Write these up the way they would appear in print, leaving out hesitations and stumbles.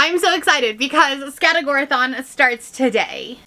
I'm so excited because Scatagorathon starts today.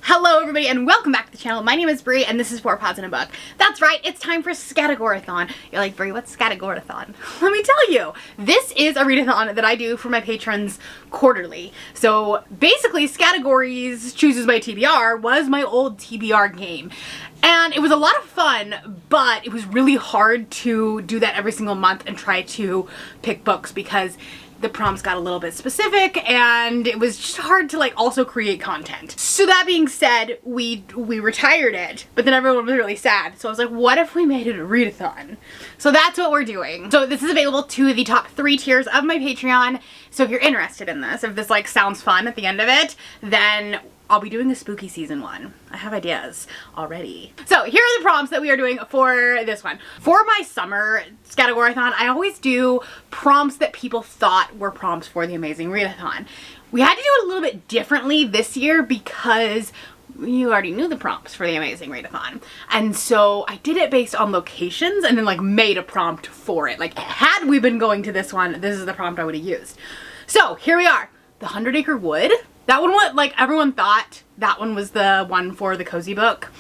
Hello everybody and welcome back to the channel. My name is Brie and this is 4 Pods in a Book. That's right, it's time for Scatagorathon. You're like, Brie, what's Scatagorathon? Let me tell you, this is a readathon that I do for my patrons quarterly. So basically Scattergories Chooses my TBR was my old TBR game. And it was a lot of fun, but it was really hard to do that every single month and try to pick books because the prompts got a little bit specific and it was just hard to like also create content. So that being said, we retired it, but then everyone was really sad. So I was like, what if we made it a readathon? So that's what we're doing. So this is available to the top 3 tiers of my Patreon. So if you're interested in this, if this like sounds fun at the end of it, then I'll be doing a spooky season 1. I have ideas already. So here are the prompts that we are doing for this one. For my summer Scatagorathon, I always do prompts that people thought were prompts for the Amazing Readathon. We had to do it a little bit differently this year because you already knew the prompts for the Amazing Readathon. And so I did it based on locations and then like made a prompt for it. Like had we been going to this one, this is the prompt I would have used. So here we are, the 100 Acre Wood. That one, what like everyone thought that one was the one for the cozy book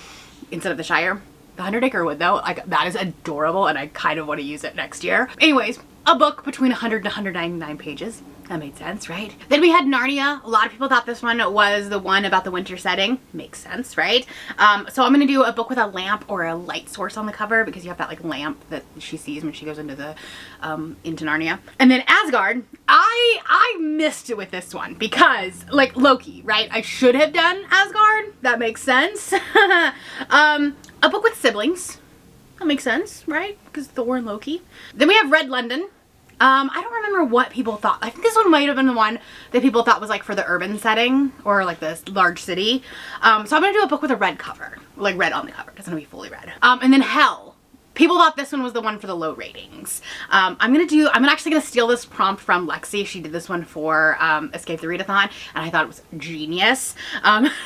instead of the Shire. The 100 Acre Wood though, like that is adorable and I kind of want to use it next year. Anyways, a book between 100 and 199 pages. That made sense, right? Then we had Narnia. A lot of people thought this one was the one about the winter setting. Makes sense, right? So I'm gonna do a book with a lamp or a light source on the cover because you have that like lamp that she sees when she goes into the into Narnia. And then Asgard, I missed it with this one because like Loki, right? I should have done Asgard. That makes sense. A book with siblings. That makes sense, right? Because Thor and Loki. Then we have Red London. I don't remember what people thought. I think this one might have been the one that people thought was like for the urban setting or like this large city. So I'm gonna do a book with a red cover, like red on the cover. It doesn't have to be fully red. And then Hell. People thought this one was the one for the low ratings. I'm actually gonna steal this prompt from Lexi. She did this one for Escape the Readathon, and I thought it was genius.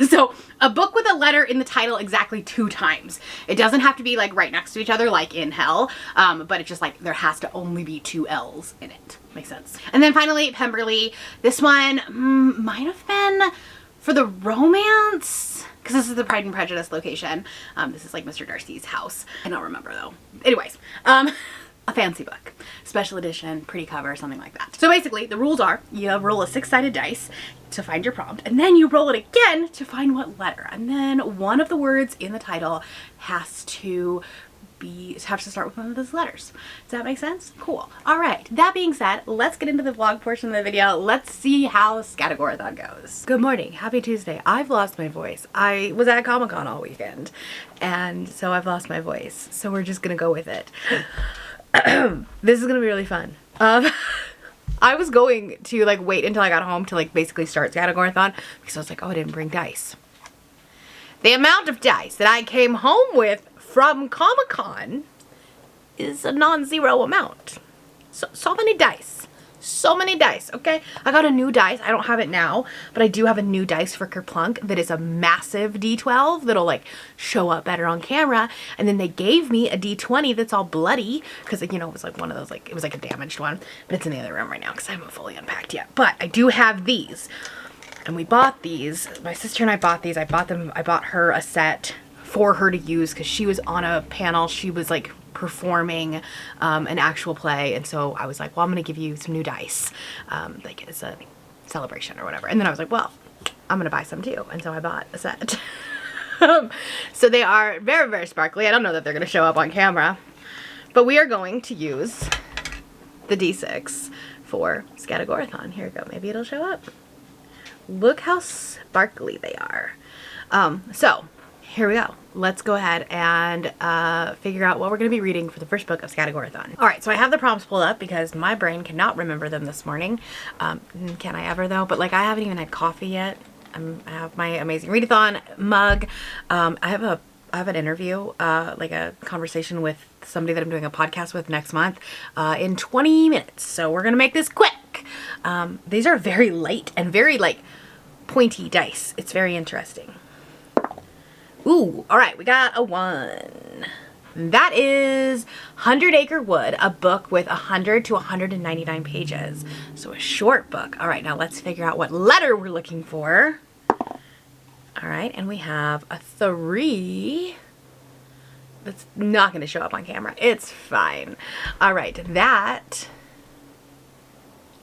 So a book with a letter in the title exactly 2 times. It doesn't have to be like right next to each other like in Hell, but it's just like there has to only be 2 L's in it. Makes sense. And then finally, Pemberley. This one might have been for the romance, because this is the Pride and Prejudice location. This is like Mr. Darcy's house. I don't remember though. Anyways, a fancy book. Special edition, pretty cover, something like that. So basically, the rules are you roll a 6-sided dice to find your prompt, and then you roll it again to find what letter. And then one of the words in the title has to start with one of those letters. Does that make sense? Cool. All right. That being said, let's get into the vlog portion of the video. Let's see how Scatagorathon goes. Good morning. Happy Tuesday. I've lost my voice. I was at Comic-Con all weekend, and so I've lost my voice. So we're just gonna go with it. This is gonna be really fun. I was going to like wait until I got home to like basically start Scatagorathon because I was like, oh, I didn't bring dice. The amount of dice that I came home with from Comic-Con is a non-zero amount. So many dice. So many dice, okay? I got a new dice. I don't have it now, but I do have a new dice for Kerplunk that is a massive D12 that'll like show up better on camera. And then they gave me a D20 that's all bloody because, you know, it was like one of those, like, it was like a damaged one, but it's in the other room right now because I haven't fully unpacked yet. But I do have these. And we bought these. My sister and I bought these. I bought her a set for her to use because she was on a panel. She was like performing an actual play, and so I was like, well, I'm gonna give you some new dice like as a celebration or whatever. And then I was like, well, I'm gonna buy some too, and so I bought a set. So they are very, very sparkly. I don't know that they're gonna show up on camera, but we are going to use the D6 for Scatagorathon. Here we go. Maybe it'll show up. Look how sparkly they are. So here we go. Let's go ahead and figure out what we're going to be reading for the first book of Scatagorathon. Alright, so I have the prompts pulled up because my brain cannot remember them this morning. Can I ever though? But like I haven't even had coffee yet. I have my Amazing Readathon mug. I have an interview, like a conversation with somebody that I'm doing a podcast with next month in 20 minutes. So we're going to make this quick. These are very light and very like pointy dice. It's very interesting. Ooh, all right, we got a 1. That is 100 Acre Wood, a book with 100 to 199 pages. So a short book. All right, now let's figure out what letter we're looking for. All right, and we have a 3. That's not going to show up on camera. It's fine. All right, that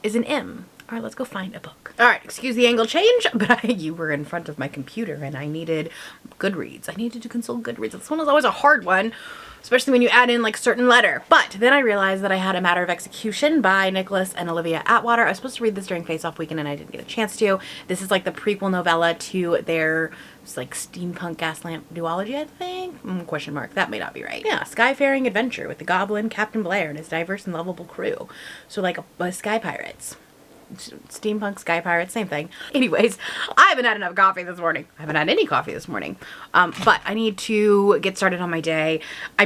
is an M. All right, let's go find a book. All right, excuse the angle change, but you were in front of my computer and I needed Goodreads. I needed to consult Goodreads. This one is always a hard one, especially when you add in like certain letter. But then I realized that I had A Matter of Execution by Nicholas and Olivia Atwater. I was supposed to read this during Face Off weekend and I didn't get a chance to. This is like the prequel novella to their like steampunk gaslamp duology, I think? Question mark. That may not be right. Yeah, skyfaring adventure with the goblin Captain Blair and his diverse and lovable crew. So like a sky pirates. Steampunk sky pirates, same thing. Anyways, I haven't had enough coffee this morning. I haven't had any coffee this morning. But I need to get started on my day. I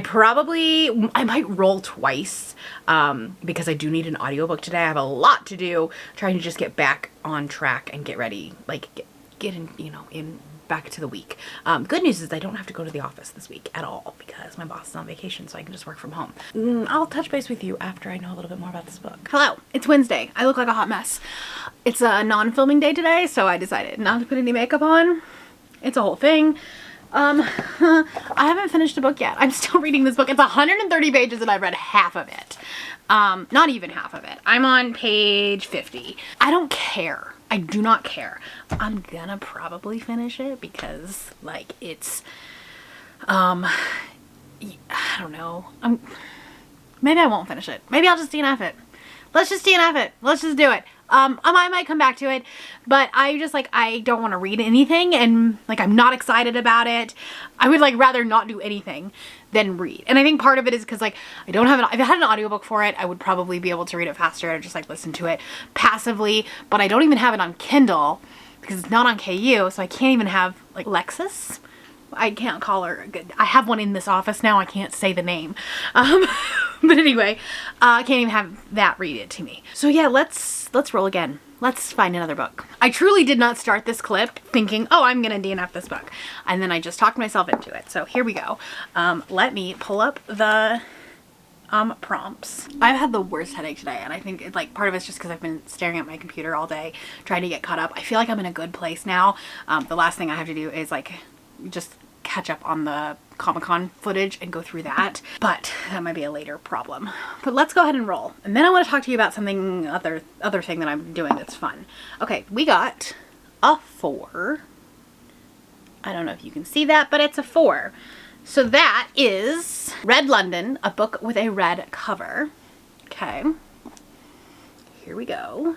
might roll twice because I do need an audiobook today. I have a lot to do, trying to just get back on track and get ready, like get in, you know, in back to the week. Good news is I don't have to go to the office this week at all because my boss is on vacation, so I can just work from home. I'll touch base with you after I know a little bit more about this book. Hello, it's Wednesday. I look like a hot mess. It's a non-filming day today, so I decided not to put any makeup on. It's a whole thing. I haven't finished a book yet. I'm still reading this book. It's 130 pages and I've read half of it. Not even half of it. I'm on page 50. I don't care. I do not care. I'm gonna probably finish it because like it's I don't know. Maybe I won't finish it. Maybe I'll just DNF it. Let's just DNF it. Let's just do it. I might come back to it, but I just like, I don't want to read anything and like, I'm not excited about it. I would like rather not do anything than read. And I think part of it is because like, I don't have if I had an audiobook for it, I would probably be able to read it faster and just like listen to it passively, but I don't even have it on Kindle because it's not on KU. So I can't even have like Lexus. I can't call her. I have one in this office now. I can't say the name. But anyway, I can't even have that read it to me. So yeah, let's roll again. Let's find another book. I truly did not start this clip thinking, oh, I'm gonna DNF this book. And then I just talked myself into it. So here we go. Let me pull up the prompts. I've had the worst headache today, and I think it, like part of it's just because I've been staring at my computer all day trying to get caught up. I feel like I'm in a good place now. The last thing I have to do is like just catch up on the Comic-Con footage and go through that, but that might be a later problem. But let's go ahead and roll. And then I want to talk to you about something other thing that I'm doing that's fun. Okay, we got a 4. I don't know if you can see that, but it's a 4. So that is Red London, a book with a red cover. Okay, here we go.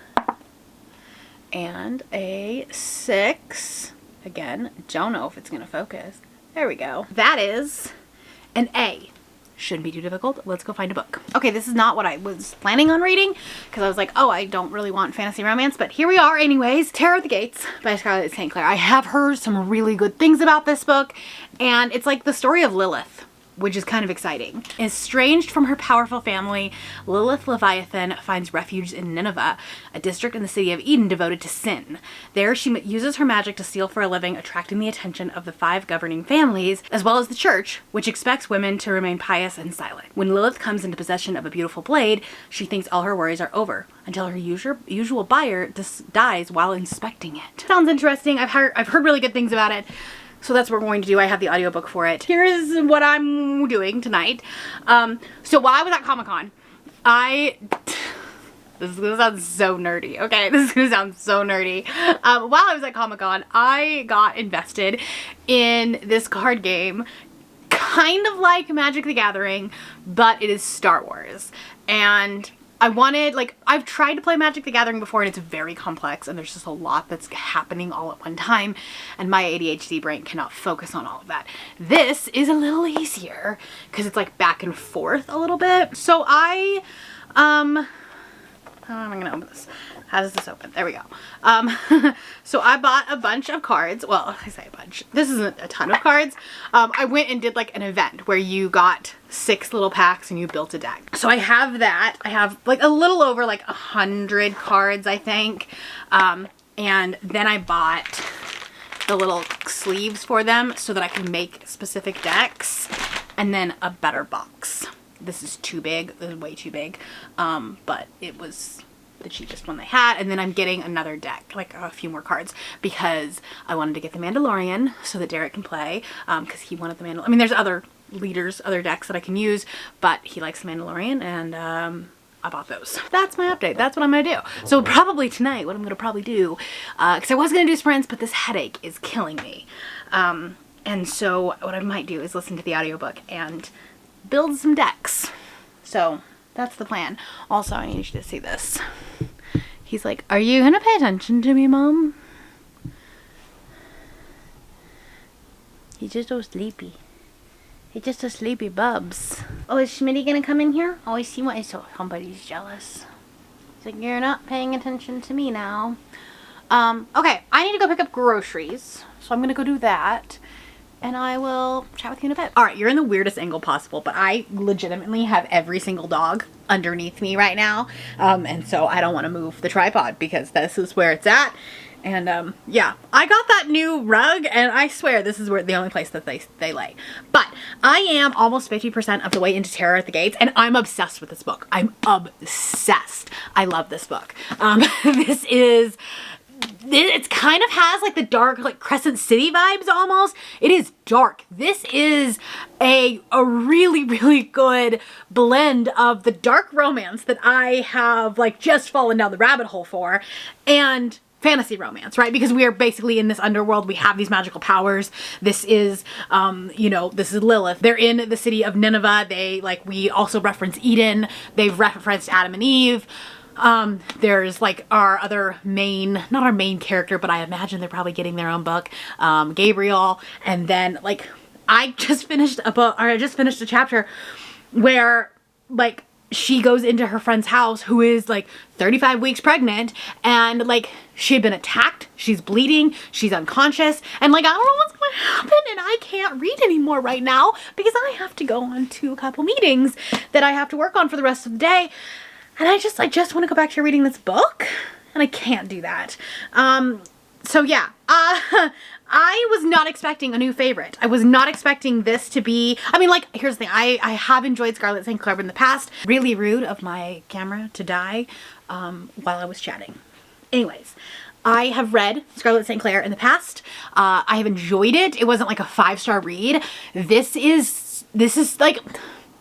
And a 6. Again, don't know if it's gonna focus. There we go. That is an A. Shouldn't be too difficult. Let's go find a book. Okay, this is not what I was planning on reading because I was like, oh, I don't really want fantasy romance, but here we are anyways. Terror at the Gates by Scarlett St. Clair. I have heard some really good things about this book, and it's like the story of Lilith, which is kind of exciting. Estranged from her powerful family, Lilith Leviathan finds refuge in Nineveh, a district in the city of Eden devoted to sin. There, she uses her magic to steal for a living, attracting the attention of the 5 governing families, as well as the church, which expects women to remain pious and silent. When Lilith comes into possession of a beautiful blade, she thinks all her worries are over, until her usual buyer dies while inspecting it. Sounds interesting. I've heard really good things about it. So that's what we're going to do. I have the audiobook for it. Here's what I'm doing tonight. So while I was at Comic-Con, this is gonna sound so nerdy, okay? This is gonna sound so nerdy. While I was at Comic-Con, I got invested in this card game, kind of like Magic the Gathering, but it is Star Wars. And I wanted, like, I've tried to play Magic the Gathering before and it's very complex and there's just a lot that's happening all at one time and my ADHD brain cannot focus on all of that. This is a little easier because it's like back and forth a little bit. So how am I gonna open this? How does this open? There we go. So I bought a bunch of cards. Well, I say a bunch. This isn't a ton of cards. I went and did like an event where you got 6 little packs and you built a deck. So I have that. I have like a little over like 100 cards, I think. And then I bought the little sleeves for them so that I can make specific decks. and then a better box. This is too big. This is way too big. But it was the cheapest one they had. And then I'm getting another deck, like a few more cards, because I wanted to get the Mandalorian so that Derek can play, because he wanted the Mandalorian. I mean, there's other leaders, other decks that I can use, but he likes the Mandalorian, and I bought those. That's my update. That's what I'm gonna do. So probably tonight, what I'm gonna probably do, because I was gonna do sprints, but this headache is killing me. And so what I might do is listen to the audiobook and build some decks. So that's the plan. Also, I need you to see this. He's like, are you gonna pay attention to me, Mom? He's just so sleepy. He's just a sleepy bubs. Oh, is Schmitty gonna come in here? Oh, I see why somebody's jealous. He's like, you're not paying attention to me now. Okay, I need to go pick up groceries. So I'm gonna go do that. And I will chat with you in a bit. All right, you're in the weirdest angle possible, but I legitimately have every single dog underneath me right now. And so I don't want to move the tripod because this is where it's at. And yeah, I got that new rug, and I swear this is where the only place that they lay. But I am almost 50% of the way into Terror at the Gates, and I'm obsessed with this book. I'm obsessed. I love this book. It kind of has like the dark, like Crescent City vibes almost. It is dark. This is a really, really good blend of the dark romance that I have like just fallen down the rabbit hole for, and fantasy romance, right? Because we are basically in this underworld. We have these magical powers. This is, you know, this is Lilith. They're in the city of Nineveh. We also reference Eden. They've referenced Adam and Eve. There's like our other not our main character, but I imagine they're probably getting their own book, Gabriel. And then like, I just finished a chapter where like she goes into her friend's house who is like 35 weeks pregnant, and like she had been attacked, she's bleeding, she's unconscious, and like I don't know what's going to happen, and I can't read anymore right now because I have to go on to a couple meetings that I have to work on for the rest of the day. And I just want to go back to reading this book, and I can't do that. So yeah, I was not expecting a new favorite. I was not expecting this to be, I mean, like, here's the thing. I have enjoyed Scarlett St. Clair in the past. Really rude of my camera to die while I was chatting. Anyways, I have read Scarlett St. Clair in the past. I have enjoyed it. It wasn't like a 5-star read. This is like,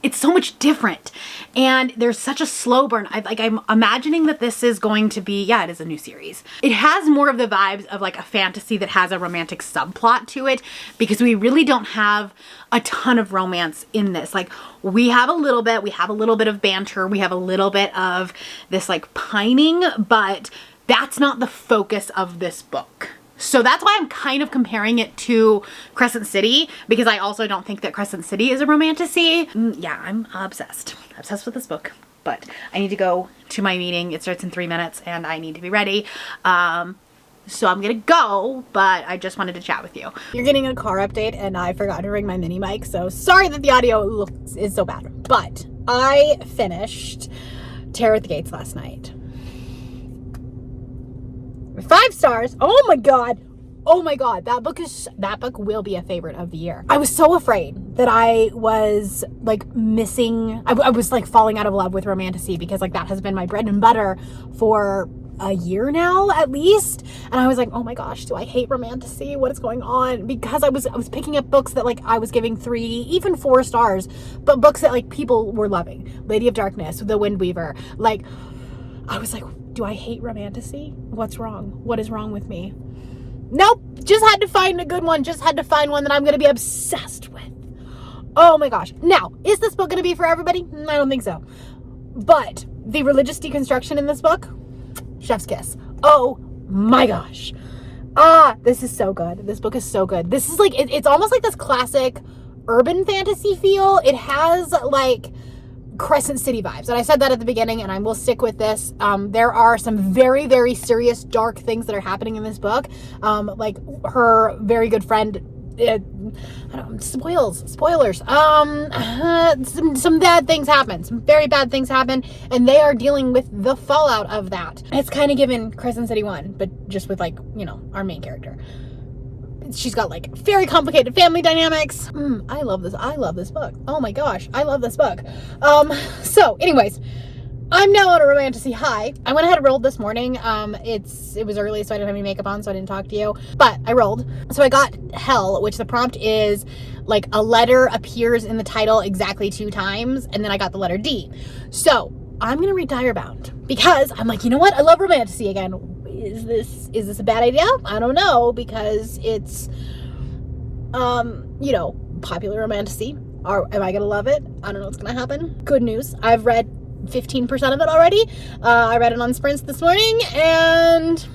it's so much different, and there's such a slow burn. I'm imagining that this is going to be, yeah, it is a new series. It has more of the vibes of like a fantasy that has a romantic subplot to it, because we really don't have a ton of romance in this. Like we have a little bit of banter, we have a little bit of this like pining, but that's not the focus of this book. So that's why I'm kind of comparing it to Crescent City, because I also don't think that Crescent City is a romantasy. Yeah, I'm obsessed with this book, but I need to go to my meeting. It starts in 3 minutes and I need to be ready. So I'm gonna go, but I just wanted to chat with you. You're getting a car update and I forgot to bring my mini mic, so sorry that the audio is so bad, but I finished Terror at the Gates last night. 5 stars. Oh my god, that book will be a favorite of the year. I was so afraid that I was like missing, I was like falling out of love with romantasy, because like that has been my bread and butter for a year now at least, and I was like, oh my gosh, do I hate romantasy? What is going on? Because I was picking up books that like I was giving 3, even 4 stars, but books that like people were loving. Lady of Darkness, The Wind Weaver. Like I was like, do I hate romantasy? What's wrong? What is wrong with me? Nope. Just had to find a good one. Just had to find one that I'm going to be obsessed with. Oh my gosh. Now, is this book going to be for everybody? I don't think so. But the religious deconstruction in this book, chef's kiss. Oh my gosh. This is so good. This book is so good. This is like, it's almost like this classic urban fantasy feel. It has like Crescent City vibes, and I said that at the beginning, and I will stick with this. There are some very, very serious, dark things that are happening in this book. Like her very good friend, spoilers. Some bad things happen. Some very bad things happen, and they are dealing with the fallout of that. It's kind of given Crescent City 1, but just with like, you know, our main character. she's got like very complicated family dynamics. I love this book. Oh my gosh, I love this book. So anyways, I'm now on a romantasy high. I went ahead and rolled this morning. It was early, so I didn't have any makeup on, so I didn't talk to you. But I rolled. So I got Hell, which the prompt is like a letter appears in the title exactly 2 times, and then I got the letter D. So I'm gonna read Direbound because I'm like, you know what? I love romantasy again. Is this a bad idea? I don't know, because it's you know, popular romantasy. Am I gonna love it? I don't know what's gonna happen. Good news, I've read 15% of it already. I read it on sprints this morning, and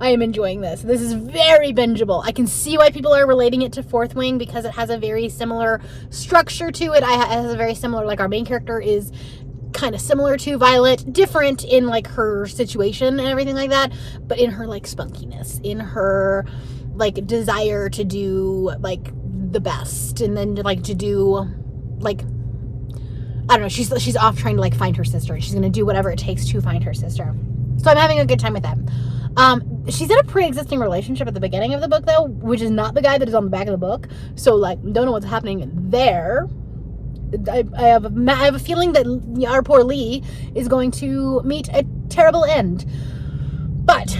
I am enjoying this. This is very bingeable. I can see why people are relating it to Fourth Wing, because it has a very similar structure to it. It has a very similar, like, our main character is kind of similar to Violet, different in like her situation and everything like that, but in her like spunkiness, in her like desire to do like the best, and then to do like, I don't know, she's off trying to like find her sister, and she's gonna do whatever it takes to find her sister. So I'm having a good time with them. She's in a pre-existing relationship at the beginning of the book though, which is not the guy that is on the back of the book, so like don't know what's happening there. I have a feeling that our poor Lee is going to meet a terrible end. But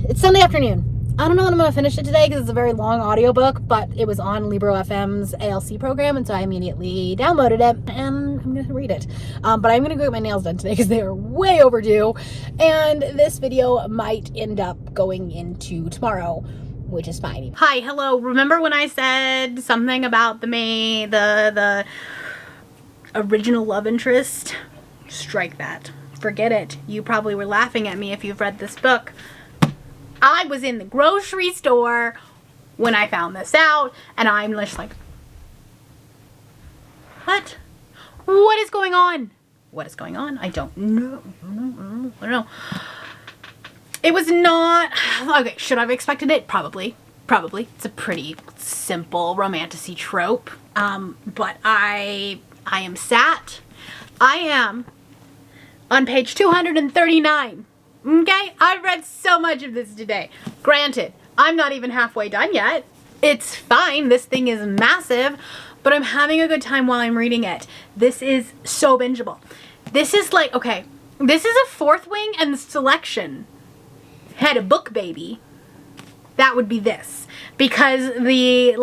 it's Sunday afternoon. I don't know when I'm going to finish it today because it's a very long audiobook, but it was on Libro FM's ALC program, and so I immediately downloaded it, and I'm going to read it. But I'm going to go get my nails done today because they are way overdue, and this video might end up going into tomorrow, which is fine. Hi, hello. Remember when I said something about the original love interest? Strike that. Forget it. You probably were laughing at me if you've read this book. I was in the grocery store when I found this out, and I'm just like, what? What is going on? What is going on? I don't know. I don't know. It was not... Okay, should I have expected it? Probably. Probably. It's a pretty simple romantasy trope. But I am sat. I am on page 239. Okay? I've read so much of this today. Granted, I'm not even halfway done yet. It's fine. This thing is massive. But I'm having a good time while I'm reading it. This is so bingeable. This is like, okay, this is a Fourth Wing and Selection had a book baby. That would be this. Because the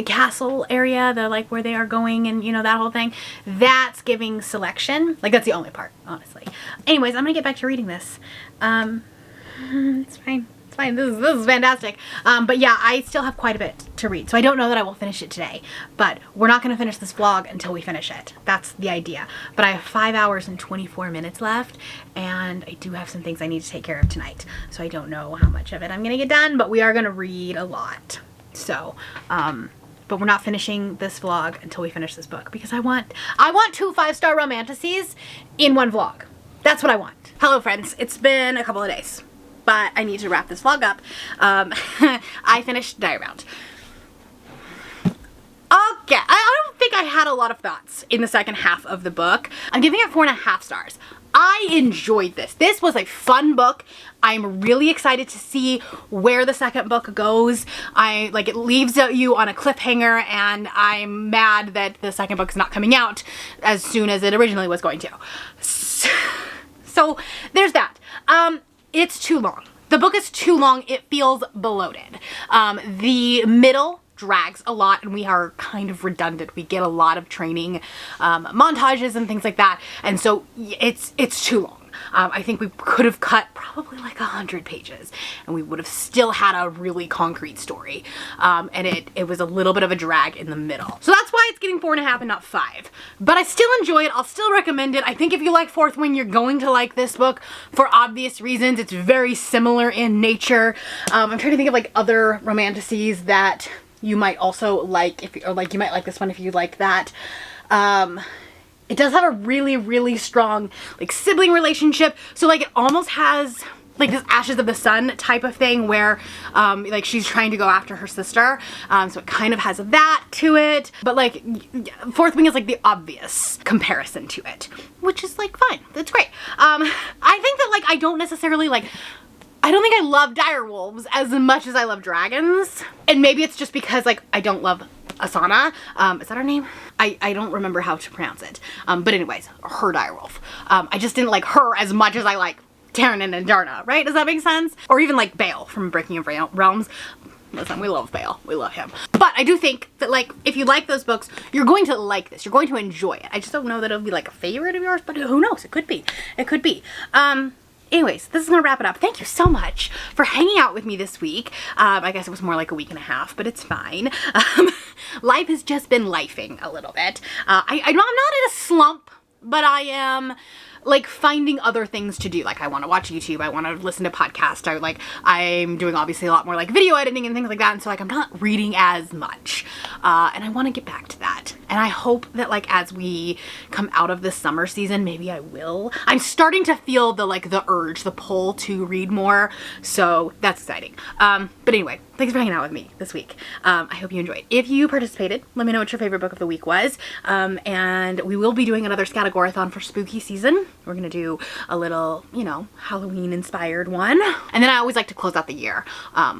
castle area, the like where they are going and you know that whole thing, that's giving Selection. Like that's the only part, honestly. Anyways, I'm gonna get back to reading this. It's fine. It's fine. This is fantastic. But yeah, I still have quite a bit to read, so I don't know that I will finish it today. But we're not gonna finish this vlog until we finish it. That's the idea. But I have 5 hours and 24 minutes left, and I do have some things I need to take care of tonight. So I don't know how much of it I'm gonna get done, but we are gonna read a lot. So, but we're not finishing this vlog until we finish this book, because I want 2 5-star romantasies in one vlog. That's what I want. Hello friends, it's been a couple of days, but I need to wrap this vlog up. I finished Direbound. Okay, I don't think I had a lot of thoughts in the second half of the book. I'm giving it 4.5 stars. I enjoyed this. This was a fun book. I'm really excited to see where the second book goes. It leaves you on a cliffhanger, and I'm mad that the second book is not coming out as soon as it originally was going to. So there's that. It's too long. The book is too long. It feels bloated. The middle drags a lot, and we are kind of redundant. We get a lot of training montages and things like that, and so it's too long. I think we could have cut probably like 100 pages and we would have still had a really concrete story, and it was a little bit of a drag in the middle. So that's why it's getting 4.5 and not 5, but I still enjoy it. I'll still recommend it. I think if you like Fourth Wing, you're going to like this book for obvious reasons. It's very similar in nature. I'm trying to think of like other romantasies that you might also like, you might like this one if you like that. It does have a really, really strong like sibling relationship. So like it almost has like this Ashes of the Sun type of thing where like she's trying to go after her sister. So it kind of has that to it. But like Fourth Wing is like the obvious comparison to it, which is like fine. That's great. I think that like I I don't think I love direwolves as much as I love dragons. And maybe it's just because like I don't love Asana. Is that her name? I don't remember how to pronounce it. But anyways, her direwolf. I just didn't like her as much as I like Taryn and Darna, right? Does that make sense? Or even like Bale from Breaking of Realms. Listen, we love Bale. We love him. But I do think that like, if you like those books, you're going to like this. You're going to enjoy it. I just don't know that it'll be like a favorite of yours, but who knows? It could be. It could be. Anyways, this is gonna wrap it up. Thank you so much for hanging out with me this week. I guess it was more like a week and a half, but it's fine. Life has just been lifing a little bit. I'm not in a slump, but I am like finding other things to do. Like I want to watch YouTube, I want to listen to podcasts, I'm doing obviously a lot more like video editing and things like that, and so like I'm not reading as much, and I want to get back to that. And I hope that like as we come out of this summer season, maybe I will. I'm starting to feel the urge, the pull to read more, so that's exciting. But anyway, thanks for hanging out with me this week. I hope you enjoyed. If you participated, let me know what your favorite book of the week was, and we will be doing another Scatagorathon for spooky season. We're gonna do a little, you know, Halloween inspired one. And then I always like to close out the year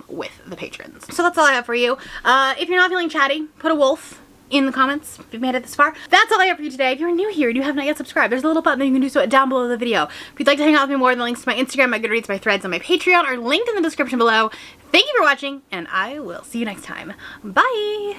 with the patrons. So that's all I have for you. If you're not feeling chatty, put a wolf in the comments if you've made it this far. That's all I have for you today. If you're new here and you have not yet subscribed, there's a little button that you can do so down below the video. If you'd like to hang out with me more, the links to my Instagram, my Goodreads, my Threads, and my Patreon are linked in the description below. Thank you for watching, and I will see you next time. Bye!